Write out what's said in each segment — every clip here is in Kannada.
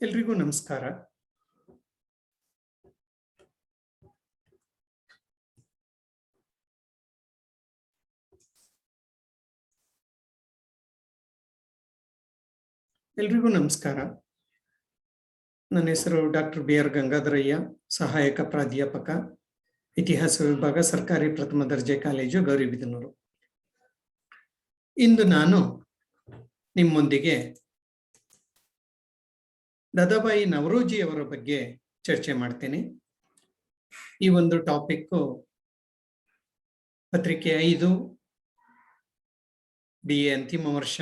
ಎಲ್ರಿಗೂ ನಮಸ್ಕಾರ. ನನ್ನ ಹೆಸರು ಡಾಕ್ಟರ್ BR ಗಂಗಾಧರಯ್ಯ, ಸಹಾಯಕ ಪ್ರಾಧ್ಯಾಪಕ, ಇತಿಹಾಸ ವಿಭಾಗ, ಸರ್ಕಾರಿ ಪ್ರಥಮ ದರ್ಜೆ ಕಾಲೇಜು, ಗೌರಿಬಿದನೂರು. ಇಂದು ನಾನು ನಿಮ್ಮೊಂದಿಗೆ ದಾದಾಬಾಯಿ ನವರೋಜಿ ಅವರ ಬಗ್ಗೆ ಚರ್ಚೆ ಮಾಡ್ತೇನೆ. ಈ ಒಂದು ಟಾಪಿಕ್ ಪತ್ರಿಕೆ 5 BA ಅಂತಿಮ ವರ್ಷ,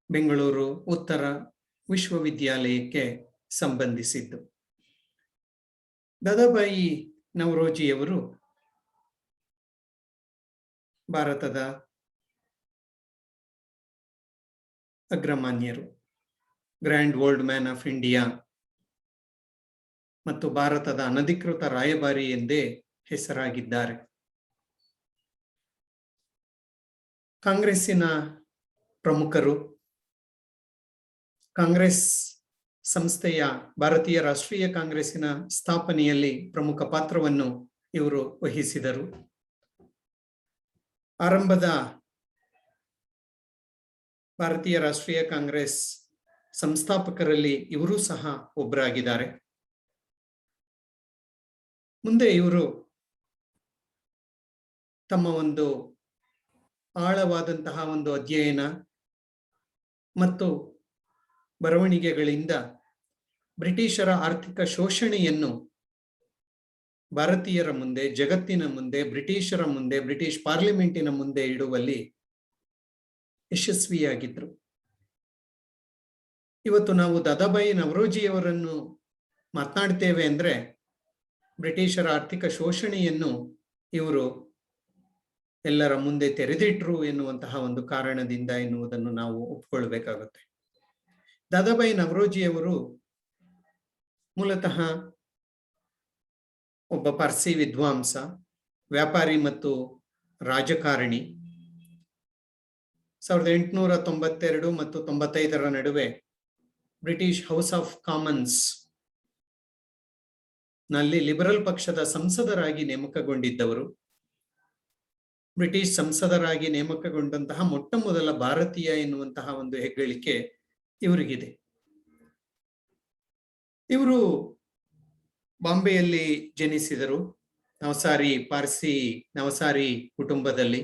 ಬೆಂಗಳೂರು ಉತ್ತರ ವಿಶ್ವವಿದ್ಯಾಲಯಕ್ಕೆ ಸಂಬಂಧಿಸಿದ್ದು. ದಾದಾಬಾಯಿ ನವರೋಜಿಯವರು ಭಾರತದ ಅಗ್ರಮಾನ್ಯರು, grand old man of India ಮತ್ತು ಭಾರತದ ಅನಧಿಕೃತ ರಾಯಭಾರಿ ಎಂದೇ ಹೆಸರಾಗಿದ್ದಾರೆ. ಕಾಂಗ್ರೆಸ್ಸಿನ ಪ್ರಮುಖರು. ಕಾಂಗ್ರೆಸ್ ಸಂಸ್ಥೆಯ ಭಾರತೀಯ ರಾಷ್ಟ್ರೀಯ ಕಾಂಗ್ರೆಸ್ಸಿನ ಸ್ಥಾಪನೆಯಲ್ಲಿ ಪ್ರಮುಖ ಪಾತ್ರವನ್ನು ಇವರು ವಹಿಸಿದರು. ಆರಂಭದ ಭಾರತೀಯ ರಾಷ್ಟ್ರೀಯ ಕಾಂಗ್ರೆಸ್ ಸಂಸ್ಥಾಪಕರಲ್ಲಿ ಇವರು ಸಹ ಒಬ್ಬರಾಗಿದ್ದಾರೆ. ಮುಂದೆ ಇವರು ತಮ್ಮ ಒಂದು ಆಳವಾದಂತಹ ಒಂದು ಅಧ್ಯಯನ ಮತ್ತು ಬರವಣಿಗೆಗಳಿಂದ ಬ್ರಿಟಿಷರ ಆರ್ಥಿಕ ಶೋಷಣೆಯನ್ನು ಭಾರತೀಯರ ಮುಂದೆ, ಜಗತ್ತಿನ ಮುಂದೆ, ಬ್ರಿಟಿಷರ ಮುಂದೆ, ಬ್ರಿಟಿಷ್ ಪಾರ್ಲಿಮೆಂಟಿನ ಮುಂದೆ ಇಡುವಲ್ಲಿ ಯಶಸ್ವಿಯಾಗಿದ್ರು. ಇವತ್ತು ನಾವು ದಾದಾಬಾಯಿ ನವರೋಜಿಯವರನ್ನು ಮಾತನಾಡ್ತೇವೆ ಅಂದ್ರೆ ಬ್ರಿಟಿಷರ ಆರ್ಥಿಕ ಶೋಷಣೆಯನ್ನು ಇವರು ಎಲ್ಲರ ಮುಂದೆ ತೆರೆದಿಟ್ರು ಎನ್ನುವಂತಹ ಒಂದು ಕಾರಣದಿಂದ ಎನ್ನುವುದನ್ನು ನಾವು ಒಪ್ಪಿಕೊಳ್ಬೇಕಾಗುತ್ತೆ. ದಾದಾಬಾಯಿ ನವರೋಜಿಯವರು ಮೂಲತಃ ಒಬ್ಬ ಪಾರ್ಸಿ ವಿದ್ವಾಂಸ, ವ್ಯಾಪಾರಿ ಮತ್ತು ರಾಜಕಾರಣಿ. 1892 ಮತ್ತು 95 ನಡುವೆ ಬ್ರಿಟಿಷ್ ಹೌಸ್ ಆಫ್ ಕಾಮನ್ಸ್ ನಲ್ಲಿ ಲಿಬರಲ್ ಪಕ್ಷದ ಸಂಸದರಾಗಿ ನೇಮಕಗೊಂಡಿದ್ದವರು. ಬ್ರಿಟಿಷ್ ಸಂಸದರಾಗಿ ನೇಮಕಗೊಂಡಂತಹ ಮೊಟ್ಟ ಮೊದಲ ಭಾರತೀಯ ಎನ್ನುವಂತಹ ಒಂದು ಹೆಗ್ಗಳಿಕೆ ಇವರಿಗಿದೆ. ಇವರು ಬಾಂಬೆಯಲ್ಲಿ ಜನಿಸಿದರು. ಪಾರ್ಸಿ ನವಸಾರಿ ಕುಟುಂಬದಲ್ಲಿ.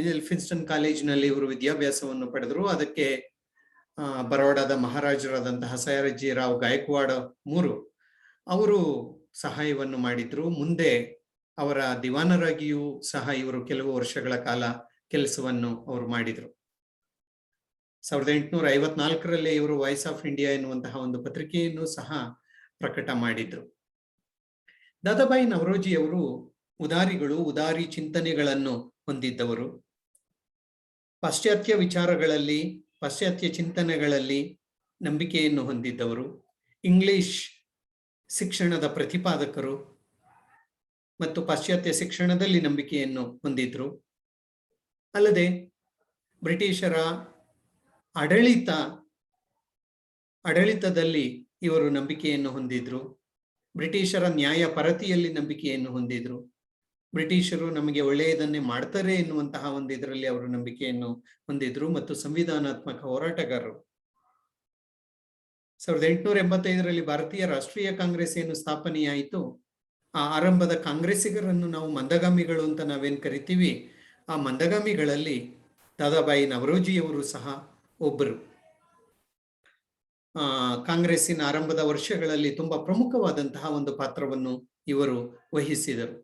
ಎಲ್ಫಿನ್ಸ್ಟನ್ ಕಾಲೇಜಿನಲ್ಲಿ ಇವರು ವಿದ್ಯಾಭ್ಯಾಸವನ್ನು ಪಡೆದರು. ಅದಕ್ಕೆ ಬರೋಡಾದ ಮಹಾರಾಜರಾದಂತಹ ಸಯಾಜಿರಾವ್ ರಾವ್ ಗಾಯಕ್ವಾಡ್ ಅವರು ಸಹಾಯವನ್ನು ಮಾಡಿದ್ರು. ಮುಂದೆ ಅವರ ದಿವಾನರಾಗಿಯೂ ಸಹ ಇವರು ಕೆಲವು ವರ್ಷಗಳ ಕಾಲ ಕೆಲಸವನ್ನು ಅವರು ಮಾಡಿದರು. 1854 ಇವರು ವಾಯ್ಸ್ ಆಫ್ ಇಂಡಿಯಾ ಎನ್ನುವಂತಹ ಒಂದು ಪತ್ರಿಕೆಯನ್ನು ಸಹ ಪ್ರಕಟ ಮಾಡಿದ್ರು. ದಾದಾಬಾಯಿ ನವರೋಜಿಯವರು ಉದಾರಿ ಚಿಂತನೆಗಳನ್ನು ಹೊಂದಿದ್ದವರು. ಪಾಶ್ಚಾತ್ಯ ವಿಚಾರಗಳಲ್ಲಿ, ಪಾಶ್ಚಾತ್ಯ ಚಿಂತನೆಗಳಲ್ಲಿ ನಂಬಿಕೆಯನ್ನು ಹೊಂದಿದ್ದವರು. ಇಂಗ್ಲಿಷ್ ಶಿಕ್ಷಣದ ಪ್ರತಿಪಾದಕರು ಮತ್ತು ಪಾಶ್ಚಾತ್ಯ ಶಿಕ್ಷಣದಲ್ಲಿ ನಂಬಿಕೆಯನ್ನು ಹೊಂದಿದ್ರು. ಅಲ್ಲದೆ ಬ್ರಿಟಿಷರ ಆಡಳಿತದಲ್ಲಿ ಇವರು ನಂಬಿಕೆಯನ್ನು ಹೊಂದಿದ್ರು. ಬ್ರಿಟಿಷರ ನ್ಯಾಯ ಪರತೆಯಲ್ಲಿ ನಂಬಿಕೆಯನ್ನು ಹೊಂದಿದ್ರು. ಬ್ರಿಟಿಷರು ನಮಗೆ ಒಳ್ಳೆಯದನ್ನೇ ಮಾಡ್ತಾರೆ ಎನ್ನುವಂತಹ ಒಂದು ಇದರಲ್ಲಿ ಅವರು ನಂಬಿಕೆಯನ್ನು ಹೊಂದಿದ್ರು ಮತ್ತು ಸಂವಿಧಾನಾತ್ಮಕ ಹೋರಾಟಗಾರರು. 1885 ಭಾರತೀಯ ರಾಷ್ಟ್ರೀಯ ಕಾಂಗ್ರೆಸ್ ಏನು ಸ್ಥಾಪನೆಯಾಯಿತು, ಆ ಆರಂಭದ ಕಾಂಗ್ರೆಸ್ಸಿಗರನ್ನು ನಾವು ಮಂದಗಾಮಿಗಳು ಅಂತ ನಾವೇನ್ ಕರಿತೀವಿ, ಆ ಮಂದಗಾಮಿಗಳಲ್ಲಿ ದಾದಾಬಾಯಿ ನವರೋಜಿಯವರು ಸಹ ಒಬ್ಬರು. ಕಾಂಗ್ರೆಸ್ಸಿನ ಆರಂಭದ ವರ್ಷಗಳಲ್ಲಿ ತುಂಬಾ ಪ್ರಮುಖವಾದಂತಹ ಒಂದು ಪಾತ್ರವನ್ನು ಇವರು ವಹಿಸಿದರು.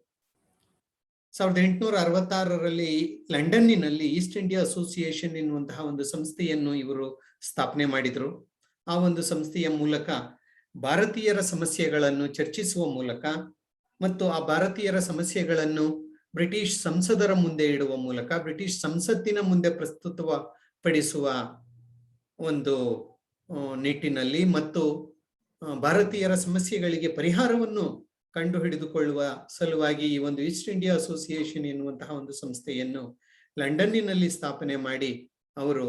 1866 ಲಂಡನ್ನಿನಲ್ಲಿ ಈಸ್ಟ್ ಇಂಡಿಯಾ ಅಸೋಸಿಯೇಷನ್ ಎನ್ನುವಂತಹ ಒಂದು ಸಂಸ್ಥೆಯನ್ನು ಇವರು ಸ್ಥಾಪನೆ ಮಾಡಿದರು. ಆ ಒಂದು ಸಂಸ್ಥೆಯ ಮೂಲಕ ಭಾರತೀಯರ ಸಮಸ್ಯೆಗಳನ್ನು ಚರ್ಚಿಸುವ ಮೂಲಕ ಮತ್ತು ಆ ಭಾರತೀಯರ ಸಮಸ್ಯೆಗಳನ್ನು ಬ್ರಿಟಿಷ್ ಸಂಸದರ ಮುಂದೆ ಇಡುವ ಮೂಲಕ, ಬ್ರಿಟಿಷ್ ಸಂಸತ್ತಿನ ಮುಂದೆ ಪ್ರಸ್ತುತಪಡಿಸುವ ಒಂದು ನಿಟ್ಟಿನಲ್ಲಿ ಮತ್ತು ಭಾರತೀಯರ ಸಮಸ್ಯೆಗಳಿಗೆ ಪರಿಹಾರವನ್ನು ಕಂಡು ಹಿಡಿದುಕೊಳ್ಳುವ ಸಲುವಾಗಿ ಈ ಒಂದು ಈಸ್ಟ್ ಇಂಡಿಯಾ ಅಸೋಸಿಯೇಷನ್ ಎನ್ನುವಂತಹ ಒಂದು ಸಂಸ್ಥೆಯನ್ನು ಲಂಡನ್ನಿನಲ್ಲಿ ಸ್ಥಾಪನೆ ಮಾಡಿ ಅವರು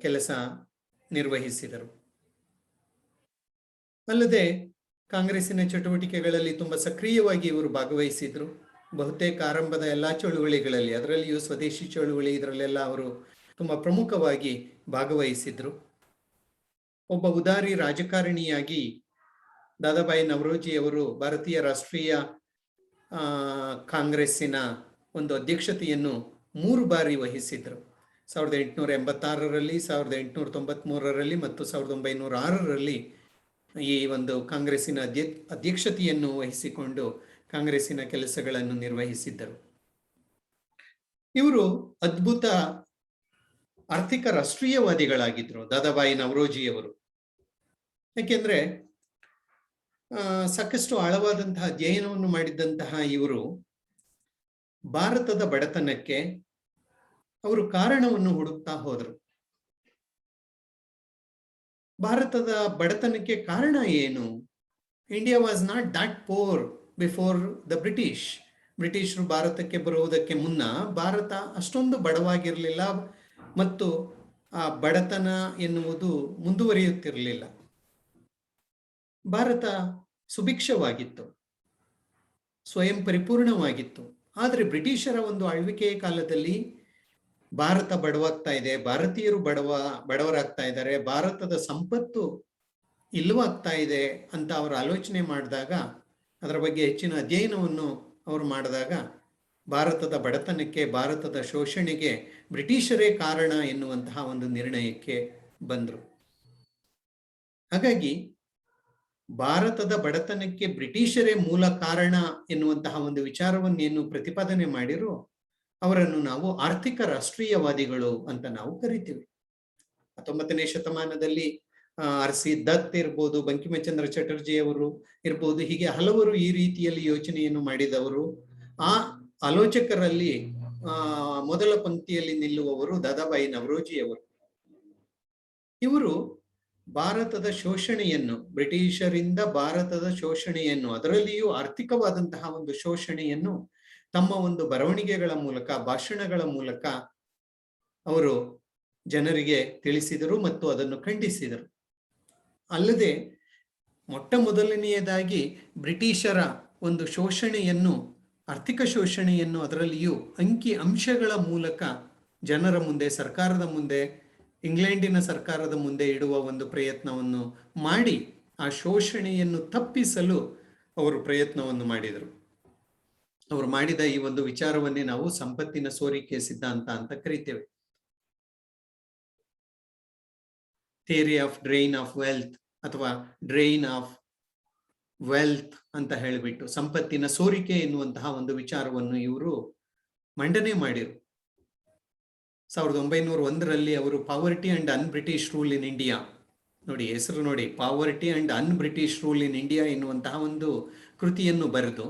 ಕೆಲಸ ನಿರ್ವಹಿಸಿದರು. ಅಲ್ಲದೆ ಕಾಂಗ್ರೆಸ್ಸಿನ ಚಟುವಟಿಕೆಗಳಲ್ಲಿ ತುಂಬಾ ಸಕ್ರಿಯವಾಗಿ ಇವರು ಭಾಗವಹಿಸಿದ್ರು. ಬಹುತೇಕ ಆರಂಭದ ಎಲ್ಲಾ ಚಳುವಳಿಗಳಲ್ಲಿ, ಅದರಲ್ಲಿಯೂ ಸ್ವದೇಶಿ ಚಳುವಳಿ, ಇದರಲ್ಲೆಲ್ಲ ಅವರು ತುಂಬಾ ಪ್ರಮುಖವಾಗಿ ಭಾಗವಹಿಸಿದ್ರು. ಒಬ್ಬ ಉದಾರಿ ರಾಜಕಾರಣಿಯಾಗಿ ದಾದಾಬಾಯಿ ನವರೋಜಿ ಅವರು ಭಾರತೀಯ ರಾಷ್ಟ್ರೀಯ ಕಾಂಗ್ರೆಸ್ಸಿನ ಒಂದು ಅಧ್ಯಕ್ಷತೆಯನ್ನು 3 ಬಾರಿ ವಹಿಸಿದ್ರು. 1886ರಲ್ಲಿ, 1893ರಲ್ಲಿ ಮತ್ತು 1906ರಲ್ಲಿ ಈ ಒಂದು ಕಾಂಗ್ರೆಸ್ಸಿನ ಅಧ್ಯಕ್ಷತೆಯನ್ನು ವಹಿಸಿಕೊಂಡು ಕಾಂಗ್ರೆಸ್ಸಿನ ಕೆಲಸಗಳನ್ನು ನಿರ್ವಹಿಸಿದ್ದರು. ಇವರು ಅದ್ಭುತ ಆರ್ಥಿಕ ರಾಷ್ಟ್ರೀಯವಾದಿಗಳಾಗಿದ್ರು ದಾದಾಬಾಯಿ ನವರೋಜಿಯವರು. ಯಾಕೆಂದ್ರೆ ಸಾಕಷ್ಟು ಆಳವಾದಂತಹ ಅಧ್ಯಯನವನ್ನು ಮಾಡಿದ್ದಂತಹ ಇವರು ಭಾರತದ ಬಡತನಕ್ಕೆ ಅವರು ಕಾರಣವನ್ನು ಹುಡುಕ್ತಾ ಹೋದರು. ಭಾರತದ ಬಡತನಕ್ಕೆ ಕಾರಣ ಏನು? India was not that poor before the British. ಬ್ರಿಟಿಷರು ಭಾರತಕ್ಕೆ ಬರುವುದಕ್ಕೆ ಮುನ್ನ ಭಾರತ ಅಷ್ಟೊಂದು ಬಡವಾಗಿರಲಿಲ್ಲ ಮತ್ತು ಆ ಬಡತನ ಎನ್ನುವುದು ಮುಂದುವರಿಯುತ್ತಿರಲಿಲ್ಲ. ಭಾರತ ಸುಭಿಕ್ಷವಾಗಿತ್ತು, ಸ್ವಯಂ ಪರಿಪೂರ್ಣವಾಗಿತ್ತು. ಆದರೆ ಬ್ರಿಟಿಷರ ಒಂದು ಆಳ್ವಿಕೆಯ ಕಾಲದಲ್ಲಿ ಭಾರತ ಬಡವಾಗ್ತಾ ಇದೆ, ಭಾರತೀಯರು ಬಡವರಾಗ್ತಾ ಇದ್ದಾರೆ, ಭಾರತದ ಸಂಪತ್ತು ಇಲ್ಲವಾಗ್ತಾ ಇದೆ ಅಂತ ಅವರು ಆಲೋಚನೆ ಮಾಡಿದಾಗ, ಅದರ ಬಗ್ಗೆ ಹೆಚ್ಚಿನ ಅಧ್ಯಯನವನ್ನು ಅವರು ಮಾಡಿದಾಗ ಭಾರತದ ಬಡತನಕ್ಕೆ, ಭಾರತದ ಶೋಷಣೆಗೆ ಬ್ರಿಟಿಷರೇ ಕಾರಣ ಎನ್ನುವಂತಹ ಒಂದು ನಿರ್ಣಯಕ್ಕೆ ಬಂದರು. ಹಾಗಾಗಿ ಭಾರತದ ಬಡತನಕ್ಕೆ ಬ್ರಿಟಿಷರೇ ಮೂಲ ಕಾರಣ ಎನ್ನುವಂತಹ ಒಂದು ವಿಚಾರವನ್ನೇನು ಪ್ರತಿಪಾದನೆ ಮಾಡಿರೋ ಅವರನ್ನು ನಾವು ಆರ್ಥಿಕ ರಾಷ್ಟ್ರೀಯವಾದಿಗಳು ಅಂತ ನಾವು ಕರಿತೀವಿ. 19ನೇ ಶತಮಾನದಲ್ಲಿ RC ದತ್ ಇರ್ಬೋದು, ಬಂಕಿಮಚಂದ್ರ ಚಟರ್ಜಿ ಅವರು ಇರ್ಬೋದು, ಹೀಗೆ ಹಲವರು ಈ ರೀತಿಯಲ್ಲಿ ಯೋಚನೆಯನ್ನು ಮಾಡಿದವರು. ಆ ಆಲೋಚಕರಲ್ಲಿ ಮೊದಲ ಪಂಕ್ತಿಯಲ್ಲಿ ನಿಲ್ಲುವವರು ದಾದಾಬಾಯಿ ನವರೋಜಿ ಅವರು. ಇವರು ಭಾರತದ ಶೋಷಣೆಯನ್ನು, ಬ್ರಿಟಿಷರಿಂದ ಭಾರತದ ಶೋಷಣೆಯನ್ನು, ಅದರಲ್ಲಿಯೂ ಆರ್ಥಿಕವಾದಂತಹ ಒಂದು ಶೋಷಣೆಯನ್ನು ತಮ್ಮ ಒಂದು ಬರವಣಿಗೆಗಳ ಮೂಲಕ, ಭಾಷಣಗಳ ಮೂಲಕ ಅವರು ಜನರಿಗೆ ತಿಳಿಸಿದರು ಮತ್ತು ಅದನ್ನು ಖಂಡಿಸಿದರು. ಅಲ್ಲದೆ ಮೊಟ್ಟ ಮೊದಲನೆಯದಾಗಿ ಬ್ರಿಟಿಷರ ಒಂದು ಶೋಷಣೆಯನ್ನು, ಆರ್ಥಿಕ ಶೋಷಣೆಯನ್ನು, ಅದರಲ್ಲಿಯೂ ಅಂಕಿ ಅಂಶಗಳ ಮೂಲಕ ಜನರ ಮುಂದೆ, ಸರ್ಕಾರದ ಮುಂದೆ, ಇಂಗ್ಲೆಂಡಿನ ಸರ್ಕಾರದ ಮುಂದೆ ಇಡುವ ಒಂದು ಪ್ರಯತ್ನವನ್ನು ಮಾಡಿ ಆ ಶೋಷಣೆಯನ್ನು ತಪ್ಪಿಸಲು ಅವರು ಪ್ರಯತ್ನವನ್ನು ಮಾಡಿದರು. ಅವರು ಮಾಡಿದ ಈ ಒಂದು ವಿಚಾರವನ್ನೇ ನಾವು ಸಂಪತ್ತಿನ ಸೋರಿಕೆ ಸಿದ್ಧಾಂತ ಅಂತ ಕರಿತೇವೆ. Theory of drain of wealth ಅಥವಾ ಡ್ರೈನ್ ಆಫ್ ವೆಲ್ತ್ ಅಂತ ಹೇಳಿಬಿಟ್ಟು ಸಂಪತ್ತಿನ ಸೋರಿಕೆ ಎನ್ನುವಂತಹ ಒಂದು ವಿಚಾರವನ್ನು ಇವರು ಮಂಡನೆ ಮಾಡಿರು. 1901ರಲ್ಲಿ ಅವರು poverty and an British rule in India, ನೋಡಿ ಹೆಸರು ನೋಡಿ, poverty and an British rule in India ಎನ್ನುವಂತಹ ಒಂದು ಕೃತಿಯನ್ನು ಬರೆದು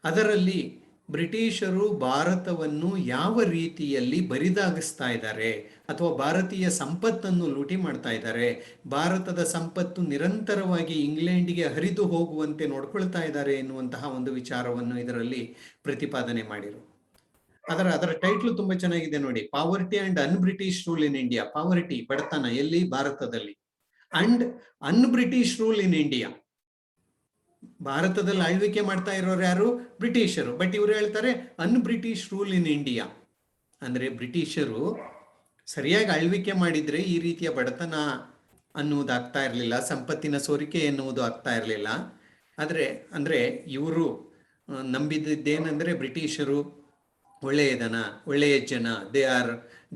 ಅದರಲ್ಲಿ ಬ್ರಿಟಿಷರು ಭಾರತವನ್ನು ಯಾವ ರೀತಿಯಲ್ಲಿ ಬರಿದಾಗಿಸ್ತಾ ಇದ್ದಾರೆ ಅಥವಾ ಭಾರತೀಯ ಸಂಪತ್ತನ್ನು ಲೂಟಿ ಮಾಡ್ತಾ ಇದ್ದಾರೆ, ಭಾರತದ ಸಂಪತ್ತು ನಿರಂತರವಾಗಿ ಇಂಗ್ಲೆಂಡಿಗೆ ಹರಿದು ಹೋಗುವಂತೆ ನೋಡ್ಕೊಳ್ತಾ ಇದ್ದಾರೆ ಎನ್ನುವಂತಹ ಒಂದು ವಿಚಾರವನ್ನು ಇದರಲ್ಲಿ ಪ್ರತಿಪಾದನೆ ಮಾಡಿರು. ಅದರ ಟೈಟ್ಲು ತುಂಬಾ ಚೆನ್ನಾಗಿದೆ ನೋಡಿ, poverty and an British rule in India. Poverty, ಬಡತನ ಎಲ್ಲಿ? ಭಾರತದಲ್ಲಿ. And an British rule in India, ಭಾರತದಲ್ಲಿ ಆಳ್ವಿಕೆ ಮಾಡ್ತಾ ಇರೋರು ಯಾರು? ಬ್ರಿಟಿಷರು. ಬಟ್ ಇವರು ಹೇಳ್ತಾರೆ ಅನ್ ಬ್ರಿಟಿಷ್ ರೂಲ್ ಇನ್ ಇಂಡಿಯಾ. ಅಂದ್ರೆ ಬ್ರಿಟಿಷರು ಸರಿಯಾಗಿ ಆಳ್ವಿಕೆ ಮಾಡಿದ್ರೆ ಈ ರೀತಿಯ ಬಡತನ ಅನ್ನುವುದು ಆಗ್ತಾ ಇರಲಿಲ್ಲ, ಸಂಪತ್ತಿನ ಸೋರಿಕೆ ಎನ್ನುವುದು ಆಗ್ತಾ ಇರಲಿಲ್ಲ. ಅಂದ್ರೆ ಇವರು ನಂಬಿದ್ದೇನೆಂದ್ರೆ ಬ್ರಿಟಿಷರು ಒಳ್ಳೆಯ ಜನ, ದೇ ಆರ್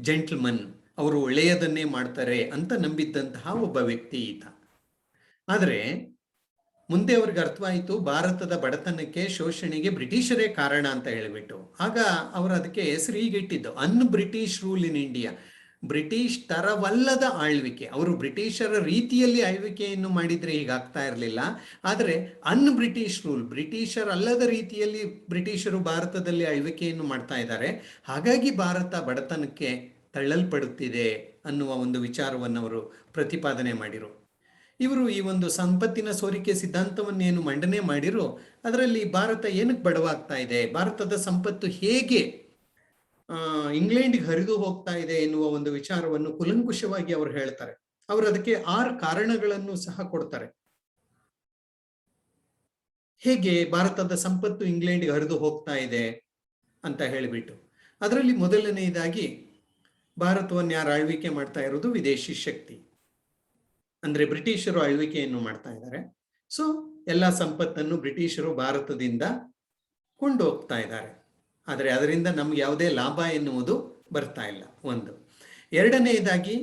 ಜೆಂಟ್ಲ್ಮನ್, ಅವರು ಒಳ್ಳೆಯದನ್ನೇ ಮಾಡ್ತಾರೆ ಅಂತ ನಂಬಿದ್ದಂತಹ ಒಬ್ಬ ವ್ಯಕ್ತಿ ಈತ. ಆದರೆ ಮುಂದೆ ಅವ್ರಿಗೆ ಅರ್ಥವಾಯಿತು ಭಾರತದ ಬಡತನಕ್ಕೆ, ಶೋಷಣೆಗೆ ಬ್ರಿಟಿಷರೇ ಕಾರಣ ಅಂತ ಹೇಳಿಬಿಟ್ಟು. ಆಗ ಅವರು ಅದಕ್ಕೆ ಹೆಸರು ಹೀಗಿಟ್ಟಿದ್ದು un British rule in India. British ತರವಲ್ಲದ ಆಳ್ವಿಕೆ. ಅವರು ಬ್ರಿಟಿಷರ ರೀತಿಯಲ್ಲಿ ಆಳ್ವಿಕೆಯನ್ನು ಮಾಡಿದ್ರೆ ಹೀಗಾಗ್ತಾ ಇರಲಿಲ್ಲ. ಆದರೆ ಅನ್ ಬ್ರಿಟಿಷ್ ರೂಲ್, ಬ್ರಿಟಿಷರಲ್ಲದ ರೀತಿಯಲ್ಲಿ ಬ್ರಿಟಿಷರು ಭಾರತದಲ್ಲಿ ಆಳ್ವಿಕೆಯನ್ನು ಮಾಡ್ತಾ ಇದ್ದಾರೆ, ಹಾಗಾಗಿ ಭಾರತ ಬಡತನಕ್ಕೆ ತಳ್ಳಲ್ಪಡುತ್ತಿದೆ ಅನ್ನುವ ಒಂದು ವಿಚಾರವನ್ನು ಅವರು ಪ್ರತಿಪಾದನೆ ಮಾಡಿರು. ಇವರು ಈ ಒಂದು ಸಂಪತ್ತಿನ ಸೋರಿಕೆ ಸಿದ್ಧಾಂತವನ್ನೇನು ಮಂಡನೆ ಮಾಡಿರೋ ಅದರಲ್ಲಿ ಭಾರತ ಏನಕ್ಕೆ ಬಡವಾಗ್ತಾ ಇದೆ, ಭಾರತದ ಸಂಪತ್ತು ಹೇಗೆ ಇಂಗ್ಲೆಂಡ್ಗೆ ಹರಿದು ಹೋಗ್ತಾ ಇದೆ ಎನ್ನುವ ಒಂದು ವಿಚಾರವನ್ನು ಕುಲಂಕುಷವಾಗಿ ಅವರು ಹೇಳ್ತಾರೆ. ಅವರು ಅದಕ್ಕೆ 6 ಕಾರಣಗಳನ್ನು ಸಹ ಕೊಡ್ತಾರೆ. ಹೇಗೆ ಭಾರತದ ಸಂಪತ್ತು ಇಂಗ್ಲೆಂಡ್ಗೆ ಹರಿದು ಹೋಗ್ತಾ ಇದೆ ಅಂತ ಹೇಳಿಬಿಟ್ಟು. ಅದರಲ್ಲಿ ಮೊದಲನೆಯದಾಗಿ ಭಾರತವನ್ನು ಯಾರು ಆಳ್ವಿಕೆ ಮಾಡ್ತಾ ಇರೋದು? ವಿದೇಶಿ ಶಕ್ತಿ, ಅಂದ್ರೆ ಬ್ರಿಟಿಷರು ಆಳ್ವಿಕೆಯನ್ನು ಮಾಡ್ತಾ ಇದ್ದಾರೆ. ಸೊ ಎಲ್ಲ ಸಂಪತ್ತನ್ನು ಬ್ರಿಟಿಷರು ಭಾರತದಿಂದ ಕೊಂಡು ಹೋಗ್ತಾ ಇದ್ದಾರೆ. ಆದರೆ ಅದರಿಂದ ನಮ್ಗೆ ಯಾವುದೇ ಲಾಭ ಎನ್ನುವುದು ಬರ್ತಾ ಇಲ್ಲ. ಒಂದು. ಎರಡನೆಯದಾಗಿ,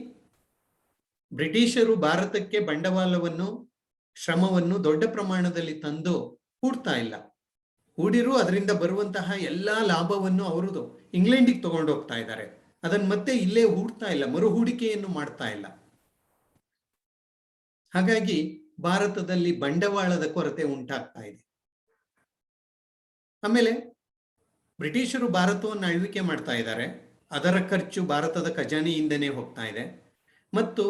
ಬ್ರಿಟಿಷರು ಭಾರತಕ್ಕೆ ಬಂಡವಾಳವನ್ನು, ಶ್ರಮವನ್ನು ದೊಡ್ಡ ಪ್ರಮಾಣದಲ್ಲಿ ತಂದು ಹೂಡ್ತಾ ಇಲ್ಲ. ಹೂಡಿರು ಅದರಿಂದ ಬರುವಂತಹ ಎಲ್ಲಾ ಲಾಭವನ್ನು ಅವರು ಇಂಗ್ಲೆಂಡಿಗೆ ತಗೊಂಡು ಹೋಗ್ತಾ ಇದ್ದಾರೆ. ಅದನ್ನು ಮತ್ತೆ ಇಲ್ಲೇ ಹೂಡ್ತಾ ಇಲ್ಲ, ಮರು ಹೂಡಿಕೆಯನ್ನು ಮಾಡ್ತಾ ಇಲ್ಲ. ಹಾಗಾಗಿ ಭಾರತದಲ್ಲಿ ಬಂಡವಾಳದ ಕೊರತೆ ಉಂಟಾಗ್ತಾ ಇದೆ. ಆಮೇಲೆ ಬ್ರಿಟಿಷರು ಭಾರತವನ್ನು ಆಳ್ವಿಕೆ ಮಾಡ್ತಾ ಇದ್ದಾರೆ, ಅದರ ಖರ್ಚು ಭಾರತದ ಖಜಾನೆಯಿಂದನೇ ಹೋಗ್ತಾ ಇದೆ. ಮತ್ತು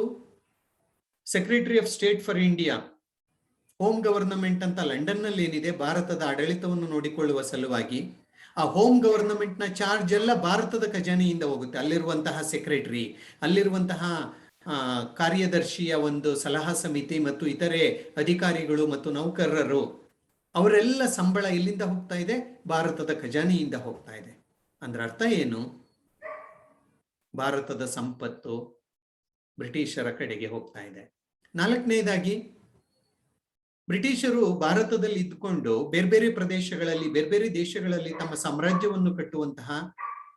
secretary of state for India, home government ಅಂತ ಲಂಡನ್ನಲ್ಲಿ ಏನಿದೆ, ಭಾರತದ ಆಡಳಿತವನ್ನು ನೋಡಿಕೊಳ್ಳುವ ಸಲುವಾಗಿ ಆ ಹೋಮ್ ಗವರ್ನಮೆಂಟ್ ನ ಚಾರ್ಜ್ ಎಲ್ಲ ಭಾರತದ ಖಜಾನೆಯಿಂದ ಹೋಗುತ್ತೆ. ಅಲ್ಲಿರುವಂತಹ ಸೆಕ್ರೆಟರಿ, ಅಲ್ಲಿರುವಂತಹ ಕಾರ್ಯದರ್ಶಿಯ ಒಂದು ಸಲಹಾ ಸಮಿತಿ ಮತ್ತು ಇತರೆ ಅಧಿಕಾರಿಗಳು ಮತ್ತು ನೌಕರರು, ಅವರೆಲ್ಲ ಸಂಬಳ ಎಲ್ಲಿಂದ ಹೋಗ್ತಾ ಇದೆ? ಭಾರತದ ಖಜಾನೆಯಿಂದ ಹೋಗ್ತಾ ಇದೆ. ಅಂದ್ರೆ ಅರ್ಥ ಏನು? ಭಾರತದ ಸಂಪತ್ತು ಬ್ರಿಟಿಷರ ಕಡೆಗೆ ಹೋಗ್ತಾ ಇದೆ. ನಾಲ್ಕನೇದಾಗಿ, ಬ್ರಿಟಿಷರು ಭಾರತದಲ್ಲಿ ಇದ್ದುಕೊಂಡು ಬೇರೆ ಬೇರೆ ಪ್ರದೇಶಗಳಲ್ಲಿ, ಬೇರೆ ಬೇರೆ ದೇಶಗಳಲ್ಲಿ ತಮ್ಮ ಸಾಮ್ರಾಜ್ಯವನ್ನು ಕಟ್ಟುವಂತಹ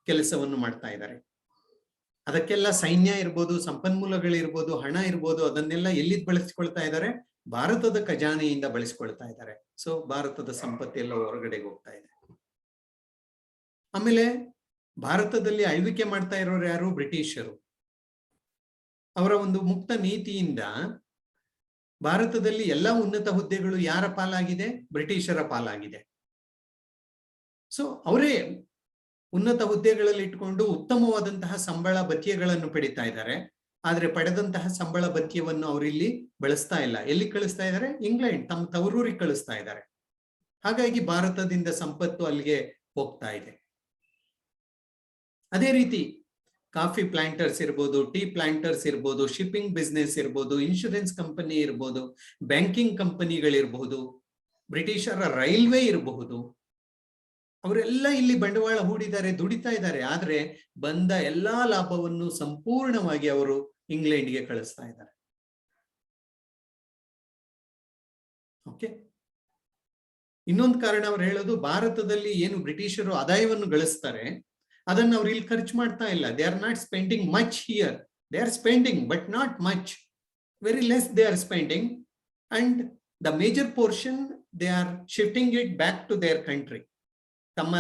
ಕೆಲಸವನ್ನು ಮಾಡ್ತಾ ಇದ್ದಾರೆ. ಅದಕ್ಕೆಲ್ಲ ಸೈನ್ಯ ಇರ್ಬೋದು, ಸಂಪನ್ಮೂಲಗಳಿರ್ಬೋದು, ಹಣ ಇರ್ಬೋದು, ಅದನ್ನೆಲ್ಲ ಎಲ್ಲಿ ಬಳಸಿಕೊಳ್ತಾ ಇದ್ದಾರೆ? ಭಾರತದ ಖಜಾನೆಯಿಂದ ಬಳಸಿಕೊಳ್ತಾ ಇದ್ದಾರೆ. ಸೊ ಭಾರತದ ಸಂಪತ್ತೆಲ್ಲ ಹೊರಗಡೆಗೆ ಹೋಗ್ತಾ ಇದೆ. ಆಮೇಲೆ ಭಾರತದಲ್ಲಿ ಆಳ್ವಿಕೆ ಮಾಡ್ತಾ ಇರೋರು ಯಾರು? ಬ್ರಿಟಿಷರು. ಅವರ ಒಂದು ಮುಕ್ತ ನೀತಿಯಿಂದ ಭಾರತದಲ್ಲಿ ಎಲ್ಲಾ ಉನ್ನತ ಹುದ್ದೆಗಳು ಯಾರ ಪಾಲಾಗಿದೆ? ಬ್ರಿಟಿಷರ ಪಾಲಾಗಿದೆ. ಸೊ ಅವರೇ ಉನ್ನತ ಹುದ್ದೆಗಳಲ್ಲಿ ಇಟ್ಕೊಂಡು ಉತ್ತಮವಾದಂತಹ ಸಂಬಳ ಭತ್ಯೆಗಳನ್ನು ಪಡಿತಾ ಇದ್ದಾರೆ. ಆದ್ರೆ ಪಡೆದಂತಹ ಸಂಬಳ ಭತ್ಯವನ್ನು ಅವರಿಲ್ಲಿ ಬಳಸ್ತಾ ಇಲ್ಲ. ಎಲ್ಲಿ ಕಳಿಸ್ತಾ ಇದ್ದಾರೆ? ಇಂಗ್ಲೆಂಡ್, ತಮ್ಮ ತವರೂರಿಗೆ ಕಳಿಸ್ತಾ ಇದ್ದಾರೆ. ಹಾಗಾಗಿ ಭಾರತದಿಂದ ಸಂಪತ್ತು ಅಲ್ಲಿಗೆ ಹೋಗ್ತಾ ಇದೆ. ಅದೇ ರೀತಿ ಕಾಫಿ ಪ್ಲಾಂಟರ್ಸ್ ಇರ್ಬೋದು, ಟೀ ಪ್ಲಾಂಟರ್ಸ್ ಇರ್ಬೋದು, ಶಿಪ್ಪಿಂಗ್ ಬಿಸ್ನೆಸ್ ಇರ್ಬೋದು, ಇನ್ಶೂರೆನ್ಸ್ ಕಂಪನಿ ಇರ್ಬೋದು, ಬ್ಯಾಂಕಿಂಗ್ ಕಂಪನಿಗಳಿರ್ಬಹುದು, ಬ್ರಿಟಿಷರ ರೈಲ್ವೆ ಇರಬಹುದು, ಅವರೆಲ್ಲ ಇಲ್ಲಿ ಬಂಡವಾಳ ಹೂಡಿದ್ದಾರೆ, ದುಡಿತಾ ಇದ್ದಾರೆ. ಆದ್ರೆ ಬಂದ ಎಲ್ಲಾ ಲಾಭವನ್ನು ಸಂಪೂರ್ಣವಾಗಿ ಅವರು ಇಂಗ್ಲೆಂಡ್ಗೆ ಕಳಿಸ್ತಾ ಇದ್ದಾರೆ. ಓಕೆ. ಇನ್ನೊಂದು ಕಾರಣ ಅವ್ರು ಹೇಳೋದು, ಭಾರತದಲ್ಲಿ ಏನು ಬ್ರಿಟಿಷರು ಆದಾಯವನ್ನು ಗಳಿಸ್ತಾರೆ ಅದನ್ನು ಅವ್ರು ಇಲ್ಲಿ ಖರ್ಚು ಮಾಡ್ತಾ ಇಲ್ಲ. They are not spending much here. They are spending but not much, very less they are spending, and the major portion they are shifting it back to their country. ತಮ್ಮ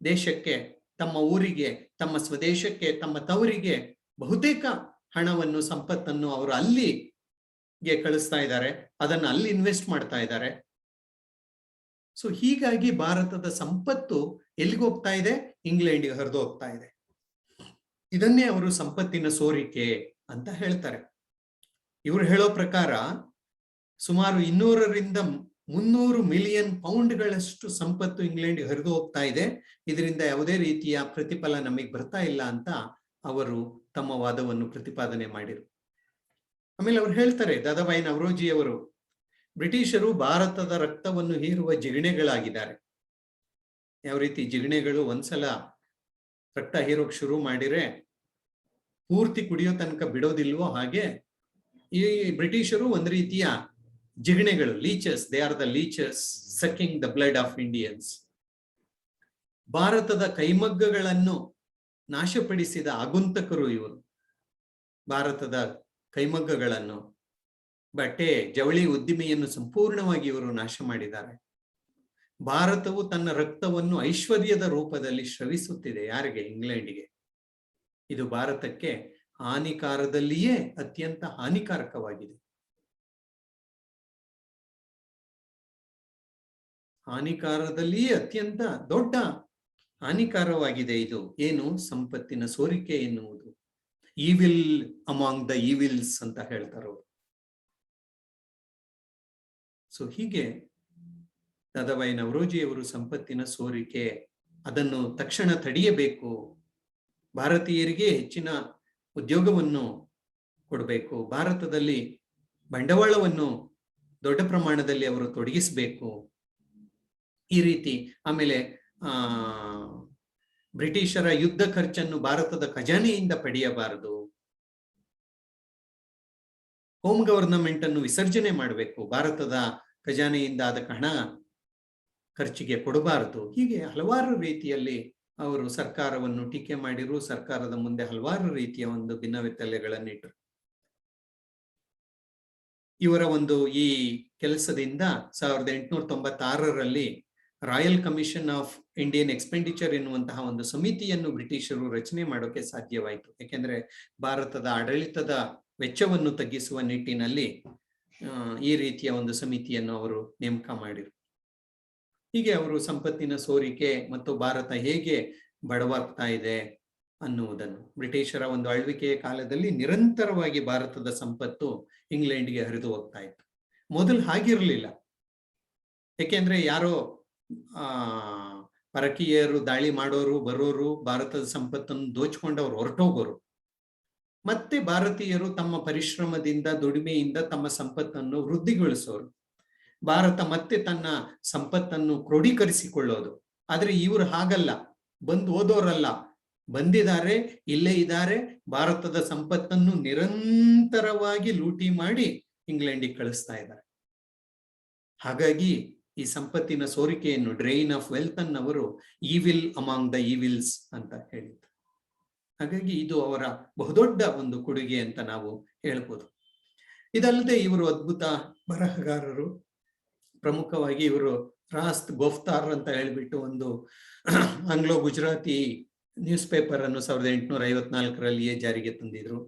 ದೇಶಕ್ಕೆ, ತಮ್ಮ ಊರಿಗೆ, ತಮ್ಮ ಸ್ವದೇಶಕ್ಕೆ, ತಮ್ಮ ತವರಿಗೆ ಬಹುತೇಕ ಹಣವನ್ನು, ಸಂಪತ್ತನ್ನು ಅವರು ಅಲ್ಲಿಗೆ ಕಳಿಸ್ತಾ ಇದ್ದಾರೆ. ಅದನ್ನು ಅಲ್ಲಿ ಇನ್ವೆಸ್ಟ್ ಮಾಡ್ತಾ ಇದ್ದಾರೆ. ಸೊ ಹೀಗಾಗಿ ಭಾರತದ ಸಂಪತ್ತು ಎಲ್ಲಿಗೆ ಹೋಗ್ತಾ ಇದೆ? ಇಂಗ್ಲೆಂಡ್ಗೆ ಹರಿದು ಹೋಗ್ತಾ ಇದೆ. ಇದನ್ನೇ ಅವರು ಸಂಪತ್ತಿನ ಸೋರಿಕೆ ಅಂತ ಹೇಳ್ತಾರೆ. ಇವರು ಹೇಳೋ ಪ್ರಕಾರ ಸುಮಾರು 200ರಿಂದ 300 ಮಿಲಿಯನ್ ಪೌಂಡ್ಗಳಷ್ಟು ಸಂಪತ್ತು ಇಂಗ್ಲೆಂಡ್ಗೆ ಹರಿದು ಹೋಗ್ತಾ ಇದೆ. ಇದರಿಂದ ಯಾವುದೇ ರೀತಿಯ ಪ್ರತಿಫಲ ನಮಗೆ ಬರ್ತಾ ಇಲ್ಲ ಅಂತ ಅವರು ತಮ್ಮ ವಾದವನ್ನು ಪ್ರತಿಪಾದನೆ ಮಾಡಿರು. ಆಮೇಲೆ ಅವ್ರು ಹೇಳ್ತಾರೆ, ದಾದಾಬಾಯಿ ನವರೋಜಿ ಅವರು, ಬ್ರಿಟಿಷರು ಭಾರತದ ರಕ್ತವನ್ನು ಹೀರುವ ಜಿಗಣೆಗಳಾಗಿದ್ದಾರೆ. ಯಾವ ರೀತಿ ಜಿಗಣೆಗಳು ಒಂದ್ಸಲ ರಕ್ತ ಹೀರೋಕ್ ಶುರು ಮಾಡಿದ್ರೆ ಪೂರ್ತಿ ಕುಡಿಯೋ ತನಕ ಬಿಡೋದಿಲ್ವೋ, ಹಾಗೆ ಈ ಬ್ರಿಟಿಷರು ಒಂದು ರೀತಿಯ ಜಿಗಣೆಗಳು, leechers. They are the leechers sucking the blood of Indians. ಭಾರತದ ಕೈಮಗ್ಗಗಳನ್ನು ನಾಶಪಡಿಸಿದ ಆಗುಂತಕರು ಇವರು. ಭಾರತದ ಕೈಮಗ್ಗಗಳನ್ನು, ಬಟ್ಟೆ ಜವಳಿ ಉದ್ದಿಮೆಯನ್ನು ಸಂಪೂರ್ಣವಾಗಿ ಇವರು ನಾಶ ಮಾಡಿದ್ದಾರೆ. ಭಾರತವು ತನ್ನ ರಕ್ತವನ್ನು ಐಶ್ವರ್ಯದ ರೂಪದಲ್ಲಿ ಸ್ರವಿಸುತ್ತಿದೆ. ಯಾರಿಗೆ? ಇಂಗ್ಲೆಂಡಿಗೆ. ಇದು ಭಾರತಕ್ಕೆ ಹಾನಿಕಾರದಲ್ಲಿಯೇ ಅತ್ಯಂತ ಹಾನಿಕಾರಕವಾಗಿದೆ. ಹಾನಿಕಾರದಲ್ಲಿಯೇ ಅತ್ಯಂತ ದೊಡ್ಡ ಹಾನಿಕಾರವಾಗಿದೆ ಇದು. ಏನು? ಸಂಪತ್ತಿನ ಸೋರಿಕೆ ಎನ್ನುವುದು. ಈವಿಲ್ ಅಮಾಂಗ್ ದ ಈವಿಲ್ಸ್ ಅಂತ ಹೇಳ್ತಾರೆ. ಸೊ ಹೀಗೆ ದಾದಾಬಾಯಿ ನವರೋಜಿ ಅವರು ಸಂಪತ್ತಿನ ಸೋರಿಕೆ, ಅದನ್ನು ತಕ್ಷಣ ತಡೆಯಬೇಕು ಭಾರತೀಯರಿಗೆ ಹೆಚ್ಚಿನ ಉದ್ಯೋಗವನ್ನು ಕೊಡಬೇಕು, ಭಾರತದಲ್ಲಿ ಬಂಡವಾಳವನ್ನು ದೊಡ್ಡ ಪ್ರಮಾಣದಲ್ಲಿ ಅವರು ತೊಡಗಿಸಬೇಕು, ಈ ರೀತಿ. ಆಮೇಲೆ ಬ್ರಿಟಿಷರ ಯುದ್ಧ ಖರ್ಚನ್ನು ಭಾರತದ ಖಜಾನೆಯಿಂದ ಪಡೆಯಬಾರದು, ಹೋಮ್ ಗವರ್ನಮೆಂಟ್ ಅನ್ನು ವಿಸರ್ಜನೆ ಮಾಡಬೇಕು, ಭಾರತದ ಖಜಾನೆಯಿಂದ ಆದ ಹಣ ಖರ್ಚಿಗೆ ಕೊಡಬಾರದು. ಹೀಗೆ ಹಲವಾರು ರೀತಿಯಲ್ಲಿ ಅವರು ಸರ್ಕಾರವನ್ನು ಟೀಕೆ ಮಾಡಿರು, ಸರ್ಕಾರದ ಮುಂದೆ ಹಲವಾರು ರೀತಿಯ ಒಂದು ಭಿನ್ನವಿತಲೆಗಳನ್ನಿಟ್ಟರು. ಇವರ ಒಂದು ಈ ಕೆಲಸದಿಂದ 1896ರಲ್ಲಿ royal commission of Indian expenditure ಎನ್ನುವಂತಹ ಒಂದು ಸಮಿತಿಯನ್ನು ಬ್ರಿಟಿಷರು ರಚನೆ ಮಾಡೋಕೆ ಸಾಧ್ಯವಾಯಿತು. ಯಾಕೆಂದ್ರೆ ಭಾರತದ ಆಡಳಿತದ ವೆಚ್ಚವನ್ನು ತಗ್ಗಿಸುವ ನಿಟ್ಟಿನಲ್ಲಿ ಈ ರೀತಿಯ ಒಂದು ಸಮಿತಿಯನ್ನು ಅವರು ನೇಮಕ ಮಾಡಿರು. ಹೀಗೆ ಅವರು ಸಂಪತ್ತಿನ ಸೋರಿಕೆ ಮತ್ತು ಭಾರತ ಹೇಗೆ ಬಡವಾಗ್ತಾ ಇದೆ ಅನ್ನುವುದನ್ನು, ಬ್ರಿಟಿಷರ ಒಂದು ಆಳ್ವಿಕೆಯ ಕಾಲದಲ್ಲಿ ನಿರಂತರವಾಗಿ ಭಾರತದ ಸಂಪತ್ತು ಇಂಗ್ಲೆಂಡ್ಗೆ ಹರಿದು ಹೋಗ್ತಾ ಇತ್ತು. ಮೊದಲು ಹಾಗಿರ್ಲಿಲ್ಲ, ಯಾಕೆಂದ್ರೆ ಯಾರೋ ಪರಕೀಯರು ದಾಳಿ ಮಾಡೋರು ಬರೋರು ಭಾರತದ ಸಂಪತ್ತನ್ನು ದೋಚ್ಕೊಂಡವ್ರು ಹೊರಟೋಗೋರು. ಮತ್ತೆ ಭಾರತೀಯರು ತಮ್ಮ ಪರಿಶ್ರಮದಿಂದ ದುಡಿಮೆಯಿಂದ ತಮ್ಮ ಸಂಪತ್ತನ್ನು ವೃದ್ಧಿಗೊಳಿಸೋರು. ಭಾರತ ಮತ್ತೆ ತನ್ನ ಸಂಪತ್ತನ್ನು ಕ್ರೋಢೀಕರಿಸಿಕೊಳ್ಳೋದು. ಆದ್ರೆ ಇವರು ಹಾಗಲ್ಲ, ಬಂದು ಓದೋರಲ್ಲ, ಬಂದಿದ್ದಾರೆ, ಇಲ್ಲೇ ಇದ್ದಾರೆ, ಭಾರತದ ಸಂಪತ್ತನ್ನು ನಿರಂತರವಾಗಿ ಲೂಟಿ ಮಾಡಿ ಇಂಗ್ಲೆಂಡಿಗೆ ಕಳಿಸ್ತಾ ಇದ್ದಾರೆ. ಹಾಗಾಗಿ ಈ ಸಂಪತ್ತಿನ ಸೋರಿಕೆಯನ್ನು, ಡ್ರೈನ್ ಆಫ್ ವೆಲ್ತ್ ಅನ್ನು ಅವರು ಈವಿಲ್ ಅಮಾಂಗ್ ದ ಈವಿಲ್ಸ್ ಅಂತ ಹೇಳಿದ್ರು. ಹಾಗಾಗಿ ಇದು ಅವರ ಬಹುದೊಡ್ಡ ಒಂದು ಕೊಡುಗೆ ಅಂತ ನಾವು ಹೇಳ್ಬೋದು. ಇದಲ್ಲದೆ ಇವರು ಅದ್ಭುತ ಬರಹಗಾರರು. ಪ್ರಮುಖವಾಗಿ ಇವರು ರಾಸ್ತ್ ಗೋಫ್ತಾರ್ ಅಂತ ಹೇಳ್ಬಿಟ್ಟು ಒಂದು ಆಂಗ್ಲೋ ಗುಜರಾತಿ ನ್ಯೂಸ್ ಪೇಪರ್ ಅನ್ನು 1854ರಲ್ಲಿಯೇ ಜಾರಿಗೆ ತಂದಿದ್ರು.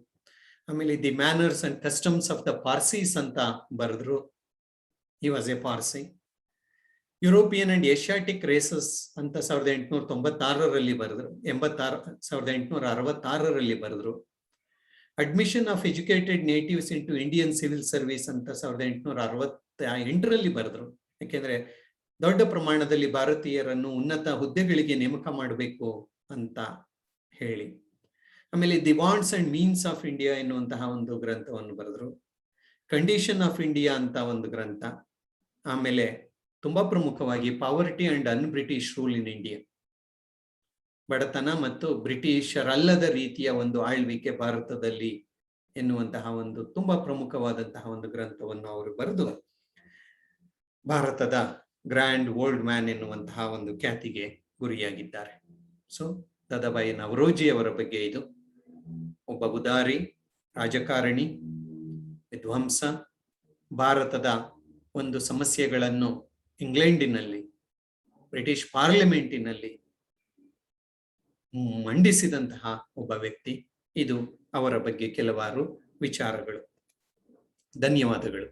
ಆಮೇಲೆ the manners and customs of the Parsees ಅಂತ ಬರೆದ್ರು. He was a Parsi. European and Asiatic races ಅಂತ 1896ರಲ್ಲಿ ಬರೆದ್ರು. 1866ರಲ್ಲಿ ಬರೆದ್ರು. Admission of educated natives into Indian civil service ಅಂತ 1868ರಲ್ಲಿ ಬರೆದ್ರು. ಯಾಕೆಂದ್ರೆ ದೊಡ್ಡ ಪ್ರಮಾಣದಲ್ಲಿ ಭಾರತೀಯರನ್ನು ಉನ್ನತ ಹುದ್ದೆಗಳಿಗೆ ನೇಮಕ ಮಾಡಬೇಕು ಅಂತ ಹೇಳಿ. ಆಮೇಲೆ the wants and means of India ಎನ್ನುವಂತಹ ಒಂದು ಗ್ರಂಥವನ್ನು ಬರೆದ್ರು. ಕಂಡೀಷನ್ ಆಫ್ ಇಂಡಿಯಾ ಅಂತ ಒಂದು ಗ್ರಂಥ. ಆಮೇಲೆ ತುಂಬಾ ಪ್ರಮುಖವಾಗಿ poverty and an British rule in India, ಬಡತನ ಮತ್ತು ಬ್ರಿಟಿಷರಲ್ಲದ ರೀತಿಯ ಒಂದು ಆಳ್ವಿಕೆ ಭಾರತದಲ್ಲಿ ಎನ್ನುವಂತಹ ಒಂದು ತುಂಬಾ ಪ್ರಮುಖವಾದಂತಹ ಒಂದು ಗ್ರಂಥವನ್ನು ಅವರು ಬರೆದು ಭಾರತದ ಗ್ರ್ಯಾಂಡ್ ಓಲ್ಡ್ ಮ್ಯಾನ್ ಎನ್ನುವಂತಹ ಒಂದು ಖ್ಯಾತಿಗೆ ಗುರಿಯಾಗಿದ್ದಾರೆ. ಸೊ ದಾದಾಬಾಯಿ ನವರೋಜಿ ಅವರ ಬಗ್ಗೆ ಇದು. ಒಬ್ಬ ಉದಾರಿ ರಾಜಕಾರಣಿ, ವಿದ್ವಾಂಸ, ಭಾರತದ ಒಂದು ಸಮಸ್ಯೆಗಳನ್ನು ಇಂಗ್ಲೆಂಡಿನಲ್ಲಿ ಬ್ರಿಟಿಷ್ ಪಾರ್ಲಿಮೆಂಟಿನಲ್ಲಿ ಮಂಡಿಸಿದಂತಹ ಒಬ್ಬ ವ್ಯಕ್ತಿ. ಇದು ಅವರ ಬಗ್ಗೆ ಕೆಲವಾರು ವಿಚಾರಗಳು. ಧನ್ಯವಾದಗಳು.